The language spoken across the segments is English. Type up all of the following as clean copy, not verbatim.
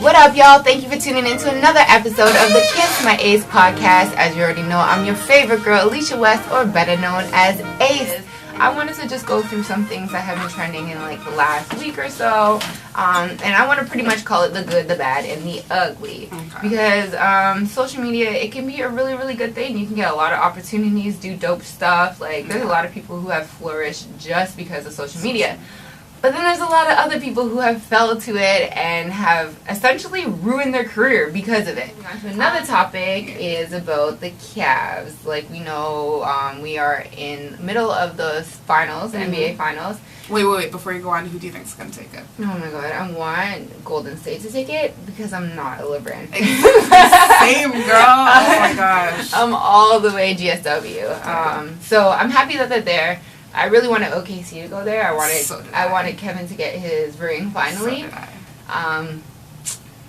What up, y'all? Thank you for tuning in to another episode of the Kiss My Ace podcast. As you already know, I'm your favorite girl, Alicia West, or better known as Ace. I wanted to just go through some things that have been trending in like the last week or so. And I want to pretty much call it the good, the bad, and the ugly. Okay. Because social media, it can be a really, really good thing. You can get a lot of opportunities, do dope stuff. Like, there's a lot of people who have flourished just because of social media. But then there's a lot of other people who have fell to it and have essentially ruined their career because of it. Another topic is about the Cavs. Like, we know, we are in middle of the finals, NBA finals. Wait. Before you go on, who do you think is going to take it? Oh my god, I want Golden State to take it because I'm not a LeBron. Same, girl. Oh my gosh. I'm all the way GSW. So I'm happy that they're there. I really wanted OKC to go there. I wanted Kevin to get his ring finally. So did I.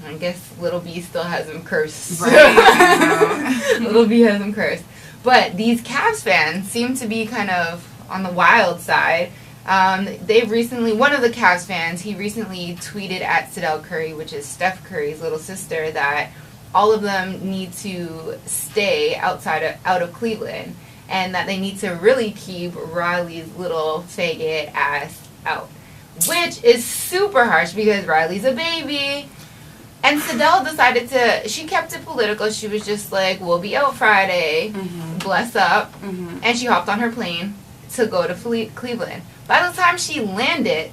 I guess Little B still has him cursed. Right. Little B has him cursed. But these Cavs fans seem to be kind of on the wild side. They've recently, one of the Cavs fans, he recently tweeted at Sidel Curry, which is Steph Curry's little sister, that all of them need to stay out of Cleveland. And that they need to really keep Riley's little faggot ass out. Which is super harsh because Riley's a baby. And Sidel decided she kept it political. She was just like, we'll be out Friday. Mm-hmm. Bless up. Mm-hmm. And she hopped on her plane to go to Cleveland. By the time she landed,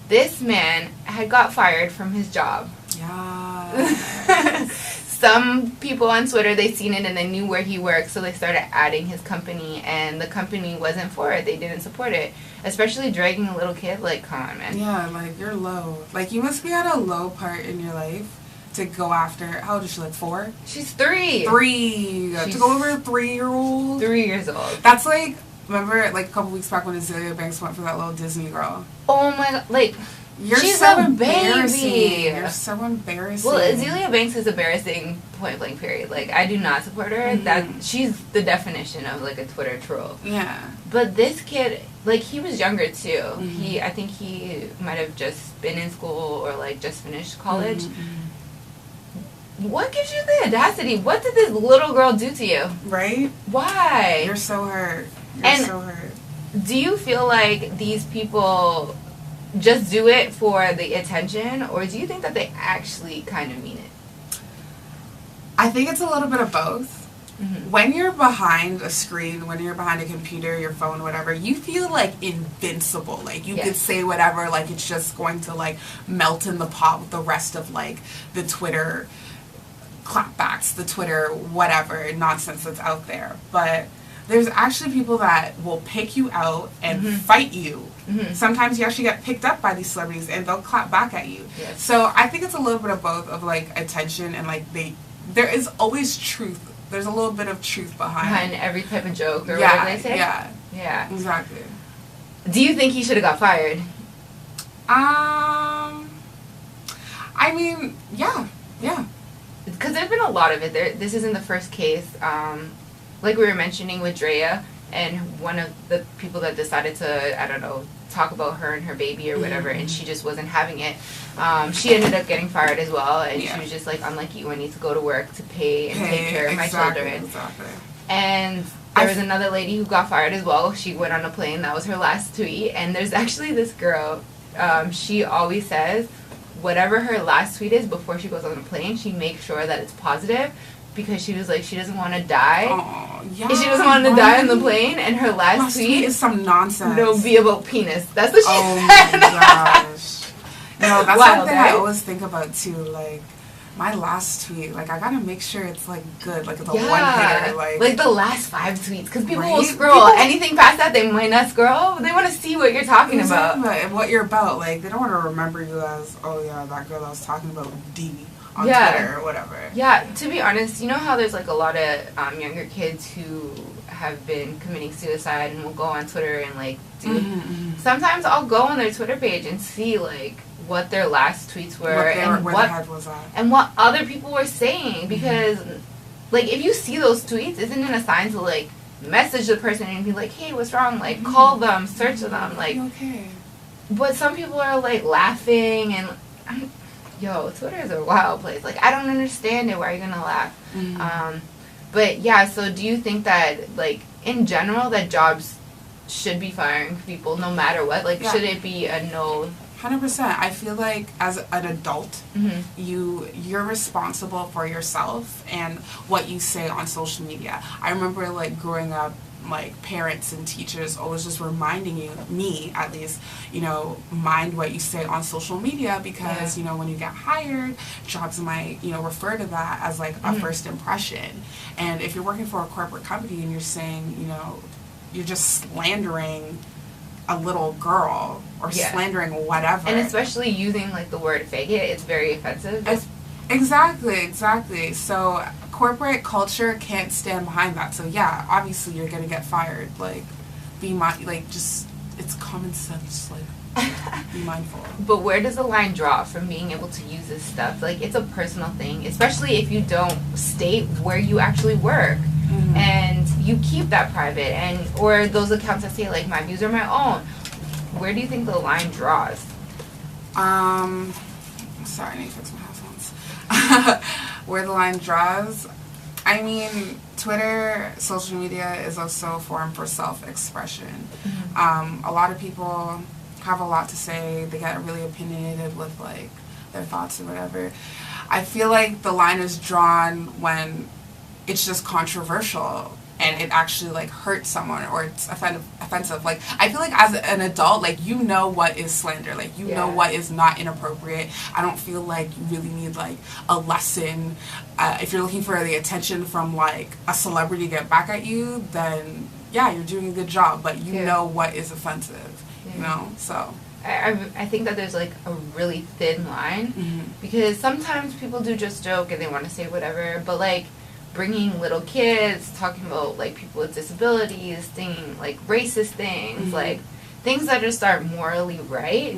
this man had got fired from his job. Yeah. Some people on Twitter, they seen it and they knew where he worked, so they started adding his company, and the company wasn't for it. They didn't support it. Especially dragging a little kid. Like, come on, man. Yeah, like, you're low. Like, you must be at a low part in your life to go after, how old is she, like 4? She's 3. 3. To go over a 3-year-old? 3 years old. That's like, remember, like, a couple weeks back when Azealia Banks went for that little Disney girl? Oh my god, like... She's so a embarrassing. Baby. You're so embarrassing. Well, Azealia Banks is embarrassing, point blank, period. Like, I do not support her. Mm-hmm. She's the definition of, like, a Twitter troll. Yeah. But this kid, like, he was younger, too. Mm-hmm. I think he might have just been in school or, like, just finished college. Mm-hmm. What gives you the audacity? What did this little girl do to you? Right? Why? You're so hurt. So hurt. Do you feel like these people just do it for the attention, or do you think that they actually kind of mean it? I think it's a little bit of both. Mm-hmm. When you're behind a screen, when you're behind a computer, your phone, whatever, you feel like invincible. Like, you could say whatever, like, it's just going to, like, melt in the pot with the rest of, like, the Twitter clapbacks, the Twitter whatever nonsense that's out there. But there's actually people that will pick you out and fight you. Mm-hmm. Sometimes you actually get picked up by these celebrities and they'll clap back at you. Yes. So I think it's a little bit of both, of like attention and like there is always truth. There's a little bit of truth behind every type of joke or whatever they say. Yeah. Exactly. Do you think he should have got fired? I mean, yeah. Because there's been a lot of it. This isn't the first case. Like we were mentioning with Drea, and one of the people that decided to, I don't know, talk about her and her baby or whatever, and she just wasn't having it. She ended up getting fired as well, and she was just like, unlike you, I need to go to work to pay and take care of my children. Exactly. And there was another lady who got fired as well. She went on a plane. That was her last tweet. And there's actually this girl, she always says, whatever her last tweet is before she goes on the plane, she makes sure that it's positive. Because she was like, she doesn't want to die. Oh, yeah. She doesn't want to die on the plane. And her last tweet is some nonsense. No, be about penis. That's what she said. Oh my gosh. No, that's something I always think about too. Like, my last tweet, like, I gotta make sure it's like good. Like, it's a one hitter. Like the last 5 tweets. Because people will scroll. Anything past that, they might not scroll. They want to see what you're talking about. And what you're about. Like, they don't want to remember you as, oh yeah, that girl I was talking about D. On Twitter or whatever. Yeah, to be honest, you know how there's like a lot of younger kids who have been committing suicide and will go on Twitter and like do... Sometimes I'll go on their Twitter page and see like what their last tweets were and where the head was at. And what other people were saying, because like if you see those tweets, isn't it a sign to like message the person and be like, hey, what's wrong? Like call them, search them, like. Okay. But some people are like laughing and Yo, Twitter is a wild place. Like, I don't understand it. Why are you gonna laugh? Mm-hmm. But yeah, so do you think that, like, in general, that jobs should be firing people no matter what? Like, should it be a no? 100%. I feel like as an adult, you're responsible for yourself and what you say on social media. I remember, like, growing up, like, parents and teachers always just reminding me at least, mind what you say on social media, because when you get hired, jobs might refer to that as like a first impression. And if you're working for a corporate company and you're saying you're just slandering a little girl or slandering whatever, and especially using like the word faggot, it's very offensive. Exactly. So corporate culture can't stand behind that. So yeah, obviously you're gonna get fired. Like, it's common sense. Like, be mindful. But where does the line draw from being able to use this stuff? Like, it's a personal thing, especially if you don't state where you actually work. And you keep that private, or those accounts that say like my views are my own. Where do you think the line draws? Sorry, I need to fix my headphones. Where the line draws, I mean, Twitter, social media is also a form for self-expression. A lot of people have a lot to say. They get really opinionated with like their thoughts or whatever. I feel like the line is drawn when it's just controversial and it actually like hurts someone, or it's offensive. Like, I feel like as an adult, like, what is slander, like, know what is not inappropriate. I don't feel like you really need like a lesson. If you're looking for the attention from like a celebrity to get back at you, then yeah, you're doing a good job, but you know what is offensive, so I think that there's like a really thin line, because sometimes people do just joke and they want to say whatever, but like bringing little kids, talking about like people with disabilities, saying like racist things, like things that just aren't morally right,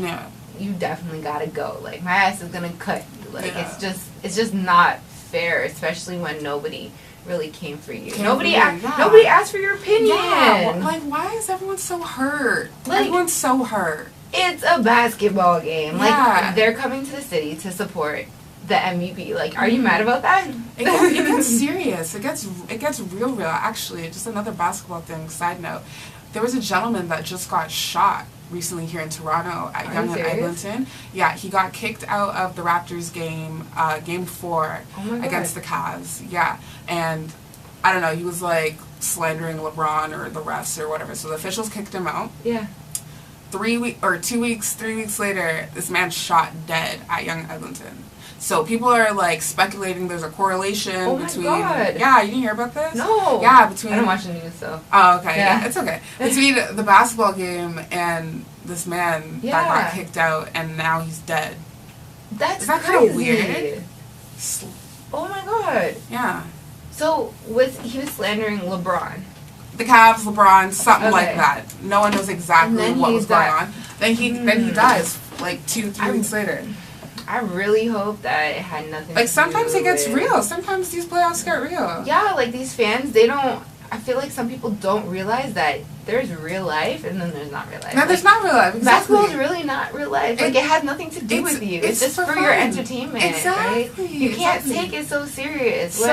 you definitely gotta go. Like, my ass is gonna cut you. Like, it's just not fair, especially when nobody really came for you. Nobody asked for your opinion. Like, why is everyone so hurt? Like, everyone's so hurt. It's a basketball game. Like, they're coming to the city to support the MVP. Like, are you mad about that? It gets serious. It gets real. Actually, just another basketball thing. Side note: there was a gentleman that just got shot recently here in Toronto at Yonge and Eglinton. Yeah, he got kicked out of the Raptors game, game 4 against the Cavs. Yeah, and I don't know. He was like slandering LeBron or the refs or whatever. So the officials kicked him out. Yeah. 3 weeks later, this man shot dead at Yonge and Eglinton. So people are like speculating there's a correlation between. God. Yeah, you didn't hear about this? No. Yeah, between. I don't watch the news, so. Oh, okay. Yeah, it's okay. Between the basketball game and this man that got kicked out, and now he's dead. That's Is that crazy. kind of weird? Oh my god. Yeah. So he was slandering LeBron. The Cavs, LeBron, something like that. No one knows exactly what was going on. Then he dies like 2-3 weeks later. I really hope that it had nothing to do with... Like, sometimes it gets real. Sometimes these playoffs get real. Yeah, like, these fans, they don't... I feel like some people don't realize that there's real life and then there's not real life. No, there's not real life. Exactly. Basketball is really not real life. Like, it has nothing to do with you. It's just for your entertainment, right? You can't take it so serious.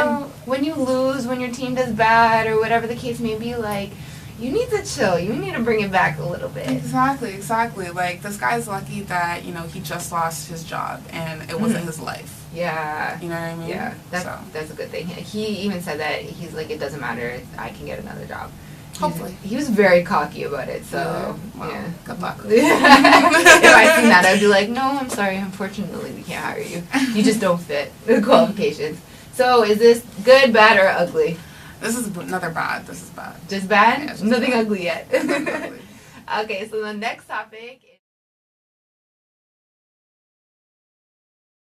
When you lose, when your team does bad or whatever the case may be, like... You need to chill. You need to bring it back a little bit. Exactly. Like, this guy's lucky that, he just lost his job and it wasn't his life. Yeah. You know what I mean? Yeah. That's a good thing. He even said that he's like, it doesn't matter. I can get another job. Hopefully. He was very cocky about it, so, yeah. Good luck. If I seen that, I'd be like, no, I'm sorry. Unfortunately, we can't hire you. You just don't fit the qualifications. So, is this good, bad, or ugly? This is another bad. This is bad. Just bad? Yeah, just Nothing bad. ugly yet. Nothing ugly. Okay, so the next topic